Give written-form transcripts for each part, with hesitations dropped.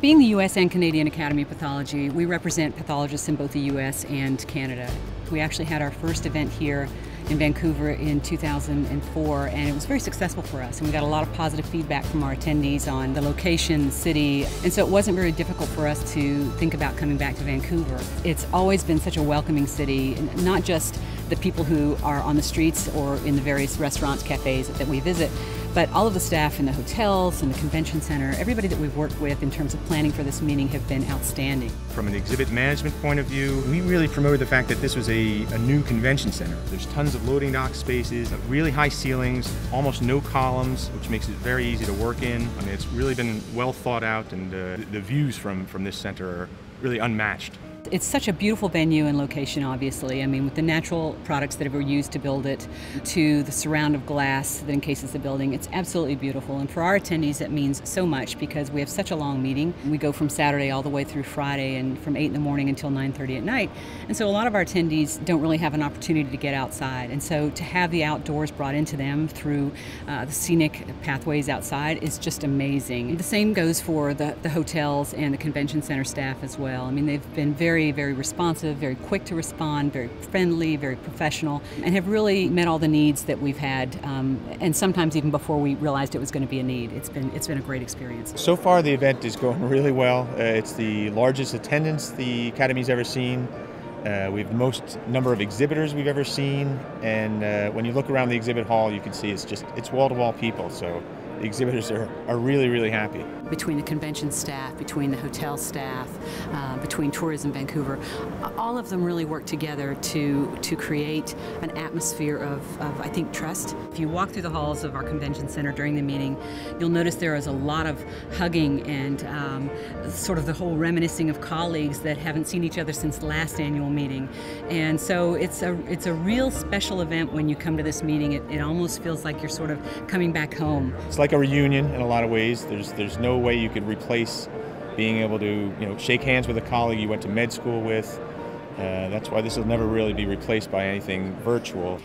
Being the U.S. and Canadian Academy of Pathology, we represent pathologists in both the U.S. and Canada. We actually had our first event here in Vancouver in 2004, and it was very successful for us, and we got a lot of positive feedback from our attendees on the location, the city, and so it wasn't very difficult for us to think about coming back to Vancouver. It's always been such a welcoming city, not just the people who are on the streets or in the various restaurants, cafes that we visit, but all of the staff in the hotels and the convention center, everybody that we've worked with in terms of planning for this meeting have been outstanding. From an exhibit management point of view, we really promoted the fact that this was a new convention center. There's tons of loading dock spaces, really high ceilings, almost no columns, which makes it very easy to work in. I mean, it's really been well thought out, and the views from this center are really unmatched. It's such a beautiful venue and location, obviously. I mean, with the natural products that were used to build it, to the surround of glass that encases the building, it's absolutely beautiful. And for our attendees, that means so much because we have such a long meeting. We go from Saturday all the way through Friday, and from 8 in the morning until 9:30 at night. And so a lot of our attendees don't really have an opportunity to get outside. And so to have the outdoors brought into them through the scenic pathways outside is just amazing. The same goes for the hotels and the convention center staff as well. I mean, they've been very responsive, very quick to respond, very friendly, very professional, and have really met all the needs that we've had, and sometimes even before we realized it was going to be a need. It's been a great experience. So far the event is going really well. It's the largest attendance the Academy's ever seen. We have the most number of exhibitors we've ever seen, and when you look around the exhibit hall you can see it's wall-to-wall people, so the exhibitors are really happy. Between the convention staff, between the hotel staff, between Tourism Vancouver, all of them really work together to create an atmosphere of I think, trust. If you walk through the halls of our convention center during the meeting, you'll notice there is a lot of hugging and sort of the whole reminiscing of colleagues that haven't seen each other since the last annual meeting. And so it's a real special event when you come to this meeting. It almost feels like you're sort of coming back home. It's like a reunion in a lot of ways. There's no way you could replace being able to shake hands with a colleague you went to med school with. That's why this will never really be replaced by anything virtual.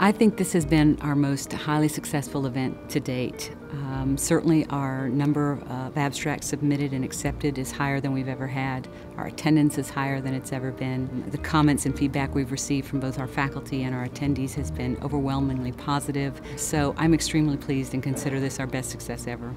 I think this has been our most highly successful event to date. Certainly our number of abstracts submitted and accepted is higher than we've ever had. Our attendance is higher than it's ever been. The comments and feedback we've received from both our faculty and our attendees has been overwhelmingly positive. So I'm extremely pleased and consider this our best success ever.